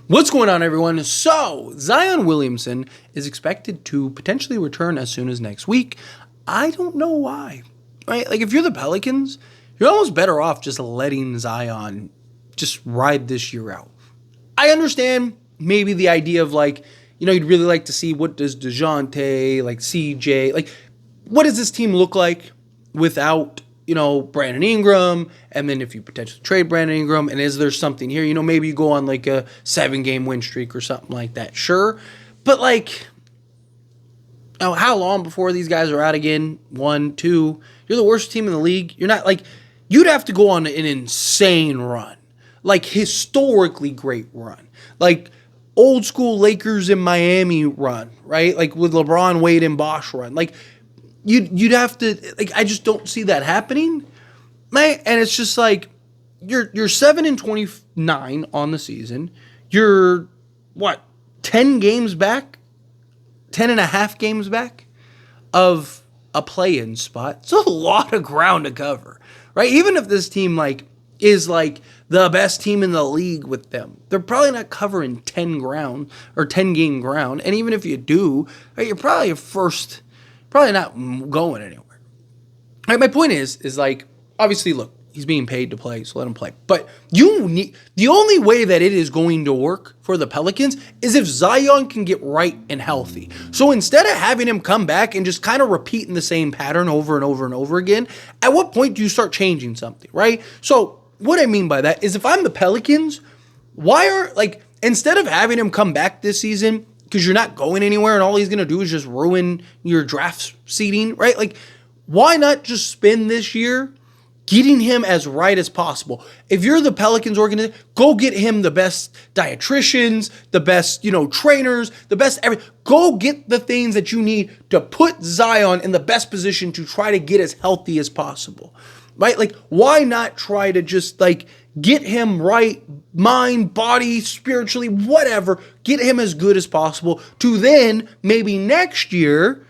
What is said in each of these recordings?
What's going on, everyone? So, Zion Williamson is expected to potentially return as soon as next week. I don't know why, right? Like, if you're the Pelicans, you're almost better off just letting Zion just ride this year out. I understand maybe the idea of, like, you'd really like to see what does DeJounte, like CJ, like, what does this team look like without Brandon Ingram, and then if you potentially trade Brandon Ingram, and is there something here? Maybe you go on like a 7-game win streak or something like that. Sure. But like, how long before these guys are out again? 1, 2. You're the worst team in the league. You're not like, you'd have to go on an insane run. Like historically great run. Like old school Lakers in Miami run, right? Like with LeBron, Wade, and Bosh run. Like, You'd have to, like, I just don't see that happening, right? And it's just like, you're 7-29 on the season. You're, 10 games back? 10 and a half games back of a play-in spot. It's a lot of ground to cover, right? Even if this team, like, is, like, the best team in the league with them, they're probably not covering 10 game ground. And even if you do, right, you're probably probably not going anywhere. Right, my point is like, obviously, look, he's being paid to play, so let him play. But the only way that it is going to work for the Pelicans is if Zion can get right and healthy. So instead of having him come back and just kind of repeating the same pattern over and over and over again, at what point do you start changing something, right? So what I mean by that is, if I'm the Pelicans, instead of having him come back this season, because you're not going anywhere and all he's going to do is just ruin your draft seeding, right? Like, why not just spend this year getting him as right as possible? If you're the Pelicans organization, go get him the best dietitians, the best, trainers, the best everything. Go get the things that you need to put Zion in the best position to try to get as healthy as possible, right? Like, why not try to just, like, get him right, mind, body, spiritually, whatever. Get him as good as possible to then maybe next year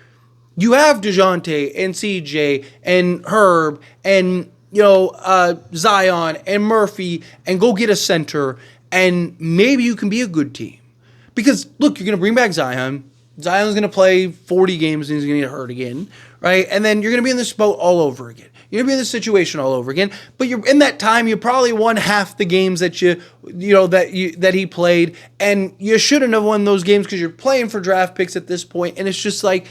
you have DeJounte and CJ and Herb and, Zion and Murphy, and go get a center, and maybe you can be a good team. Because, look, you're going to bring back Zion. Zion's going to play 40 games and he's going to get hurt again, right? And then you're going to be in this boat all over again. You're going to be in this situation all over again. But you're in that time, you probably won half the games that that he played, and you shouldn't have won those games because you're playing for draft picks at this point. And it's just like,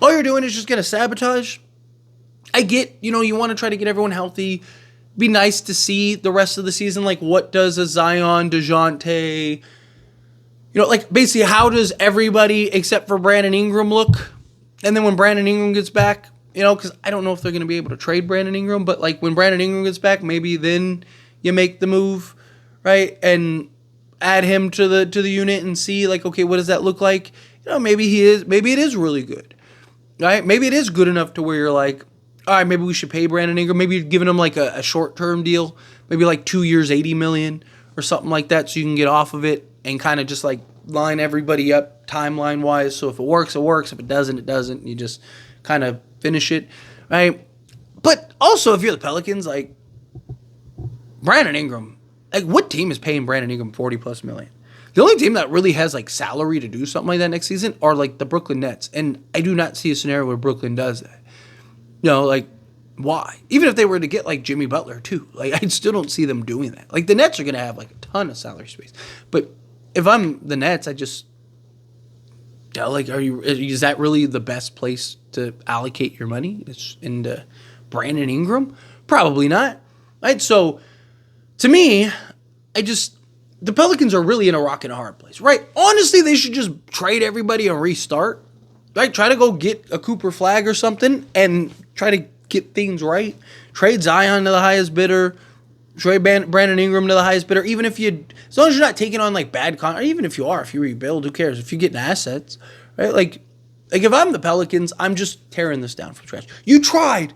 all you're doing is just going to sabotage. I get, you want to try to get everyone healthy. Be nice to see the rest of the season. Like, what does a Zion, DeJounte, basically, how does everybody except for Brandon Ingram look? And then when Brandon Ingram gets back, because I don't know if they're going to be able to trade Brandon Ingram, but like when Brandon Ingram gets back, maybe then you make the move, right? And add him to the unit and see, like, okay, what does that look like? Maybe it is really good, right? Maybe it is good enough to where you're like, all right, maybe we should pay Brandon Ingram. Maybe you're giving him like a short-term deal, maybe like 2 years, $80 million or something like that, so you can get off of it and kind of just like line everybody up timeline-wise. So if it works, it works. If it doesn't, it doesn't. You just kind of finish it, right? But also, if you're the Pelicans, like, Brandon Ingram, like, what team is paying Brandon Ingram $40+ million? The only team that really has, like, salary to do something like that next season are, like, the Brooklyn Nets. And I do not see a scenario where Brooklyn does that. Like, why? Even if they were to get, like, Jimmy Butler, too. Like, I still don't see them doing that. Like, the Nets are going to have, like, a ton of salary space. But if I'm the Nets, I just, is that really the best place to allocate your money? It's into Brandon Ingram? Probably not. Right? So, to me, the Pelicans are really in a rock and a hard place, right? Honestly, they should just trade everybody and restart, right? Try to go get a Cooper Flag or something and try to get things right. Trade Zion to the highest bidder. Trade Brandon Ingram to the highest bidder. Even if as long as you're not taking on like bad or even if you rebuild, who cares? If you get assets, right? Like if I'm the Pelicans, I'm just tearing this down from scratch. You tried.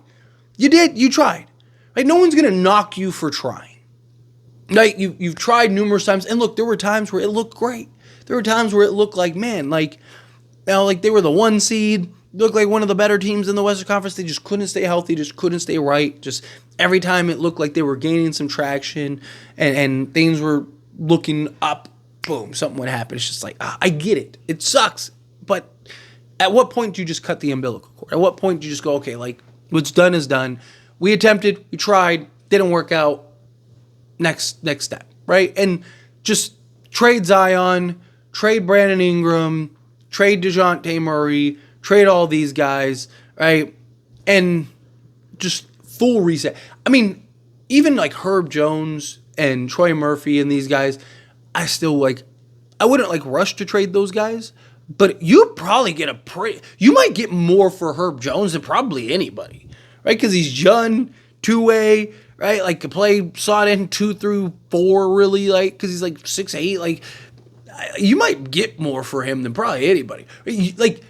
You did. You tried. Right? No one's going to knock you for trying. Like, you've tried numerous times. And look, there were times where it looked great. There were times where it looked like, man, like they were the 1 seed. Looked like one of the better teams in the Western Conference. They just couldn't stay healthy, just couldn't stay right. Just every time it looked like they were gaining some traction and things were looking up boom, something would happen. It's just like, I get it. It sucks. But at what point do you just cut the umbilical cord? At what point do you just go, okay, like, what's done is done. We attempted, we tried, didn't work out. Next step, right? And just trade Zion, trade Brandon Ingram, trade DeJounte Murray, trade all these guys, right? And just full reset. I mean, even like Herb Jones and Troy Murphy and these guys, I wouldn't like rush to trade those guys, but you'd probably get you might get more for Herb Jones than probably anybody, right? Because he's young, two-way, right? Like, could play slot in 2 through 4, really, like, because he's like 6'8". Like, you might get more for him than probably anybody. Like,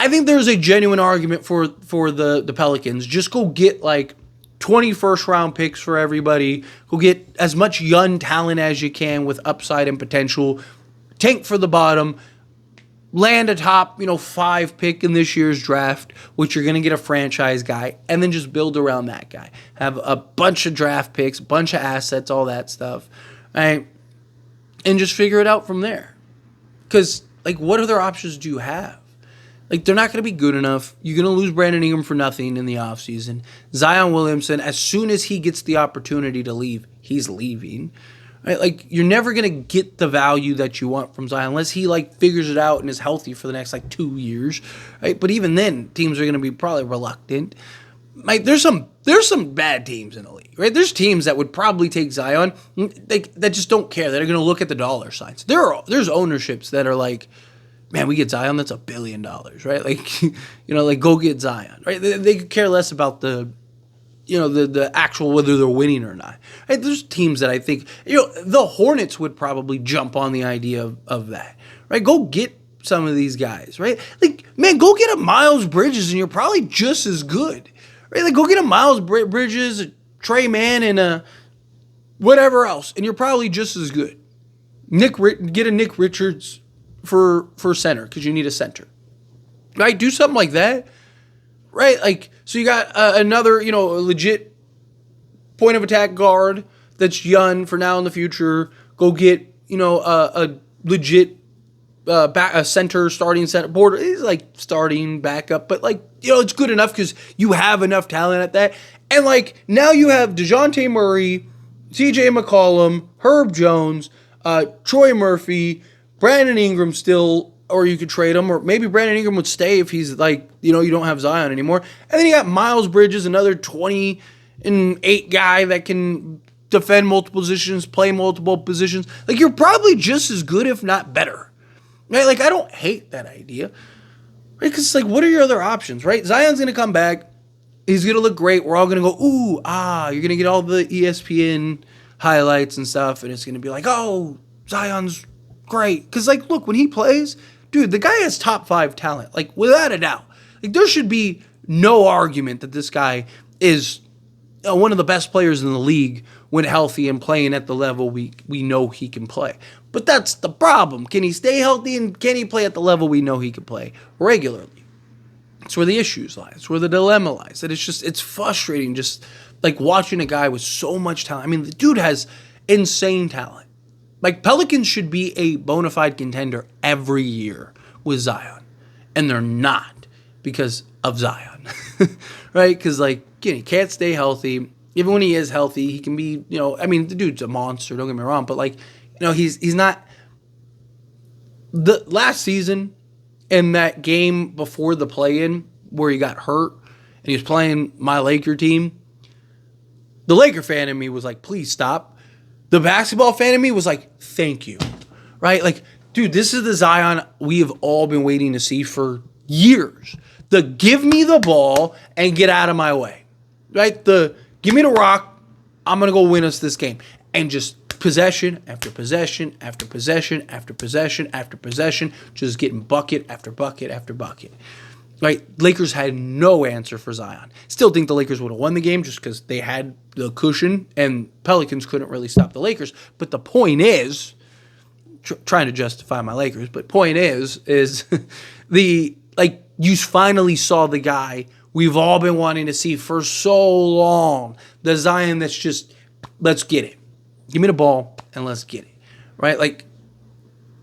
I think there's a genuine argument for the Pelicans. Just go get like 20 first-round picks for everybody. Go get as much young talent as you can with upside and potential. Tank for the bottom. Land a top, 5 pick in this year's draft, which you're going to get a franchise guy, and then just build around that guy. Have a bunch of draft picks, a bunch of assets, all that stuff, right? And just figure it out from there. Because, like, what other options do you have? Like, they're not going to be good enough. You're going to lose Brandon Ingram for nothing in the offseason. Zion Williamson, as soon as he gets the opportunity to leave, he's leaving. Right? Like, you're never going to get the value that you want from Zion unless he, like, figures it out and is healthy for the next, 2 years. Right? But even then, teams are going to be probably reluctant. Like, there's some bad teams in the league, right? There's teams that would probably take Zion that just don't care. That are going to look at the dollar signs. There's ownerships that are like, man, we get Zion, that's $1 billion, right? Like, like, go get Zion, right? They could care less about the actual whether they're winning or not. Right? There's teams that I think, the Hornets would probably jump on the idea of that, right? Go get some of these guys, right? Like, man, go get a Miles Bridges and you're probably just as good, right? Like, go get a Miles Bridges, a Trey Mann, and a whatever else, and you're probably just as good. Get a Nick Richards for center because you need a center, right? Do something like that, right? Like, so you got another, legit point of attack guard that's young for now in the future. Go get, a legit a center, starting center. Border is like starting backup, but like, it's good enough because you have enough talent at that. And like, now you have DeJounte Murray, CJ McCollum, Herb Jones, Troy Murphy, Brandon Ingram still, or you could trade him, or maybe Brandon Ingram would stay if he's like, you don't have Zion anymore. And then you got Miles Bridges, another 28 guy that can defend multiple positions, play multiple positions. Like, you're probably just as good, if not better. Right? Like, I don't hate that idea. Right? Because it's like, what are your other options, right? Zion's going to come back. He's going to look great. We're all going to go, ooh, you're going to get all the ESPN highlights and stuff, and it's going to be like, oh, Zion's great. Because, like, look, when he plays, dude, the guy has top 5 talent, like, without a doubt. Like, there should be no argument that this guy is one of the best players in the league when healthy and playing at the level we know he can play. But that's the problem. Can he stay healthy, and can he play at the level we know he can play regularly? That's where the issues lie. It's where the dilemma lies. That it's frustrating just, like, watching a guy with so much talent. I mean, the dude has insane talent. Like, Pelicans should be a bona fide contender every year with Zion. And they're not because of Zion. Right? Because, like, he can't stay healthy. Even when he is healthy, he can be, I mean, the dude's a monster, don't get me wrong. But, like, he's not. The last season, in that game before the play-in where he got hurt and he was playing my Laker team, the Laker fan in me was like, please stop. The basketball fan in me was like, thank you, right? Like, dude, this is the Zion we have all been waiting to see for years. The give me the ball and get out of my way, right? The give me the rock, I'm going to go win us this game. And just possession after possession after possession after possession after possession, just getting bucket after bucket after bucket. Right? Lakers had no answer for Zion. Still think the Lakers would have won the game just because they had the cushion, and Pelicans couldn't really stop the Lakers. But the point is, trying to justify my Lakers, but point is you finally saw the guy we've all been wanting to see for so long. The Zion that's just, let's get it. Give me the ball and let's get it. Right? Like,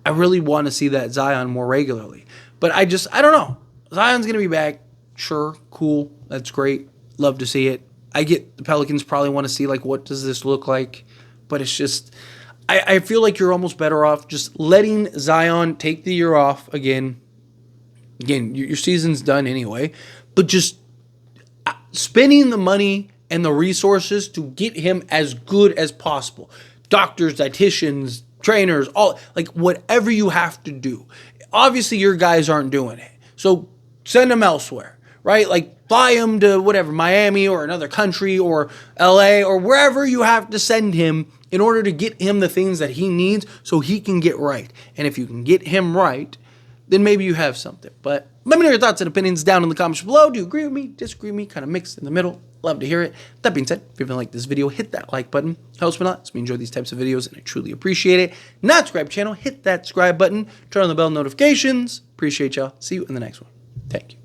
I really want to see that Zion more regularly. But I don't know. Zion's going to be back. Sure, cool. That's great. Love to see it. I get the Pelicans probably want to see, like, what does this look like? But it's just, I feel like you're almost better off just letting Zion take the year off again. Again, your season's done anyway. But just spending the money and the resources to get him as good as possible. Doctors, dietitians, trainers, all, like, whatever you have to do. Obviously, your guys aren't doing it. So send them elsewhere, right? Like, fly him to whatever, Miami or another country or LA or wherever you have to send him in order to get him the things that he needs so he can get right. And if you can get him right, then maybe you have something. But let me know your thoughts and opinions down in the comments below. Do you agree with me? Disagree with me? Kind of mixed in the middle. Love to hear it. That being said, if you haven't liked this video, hit that like button. Helps me a lot. Lets me enjoy these types of videos, and I truly appreciate it. Not subscribe to the channel, hit that subscribe button. Turn on the bell notifications. Appreciate y'all. See you in the next one. Thank you.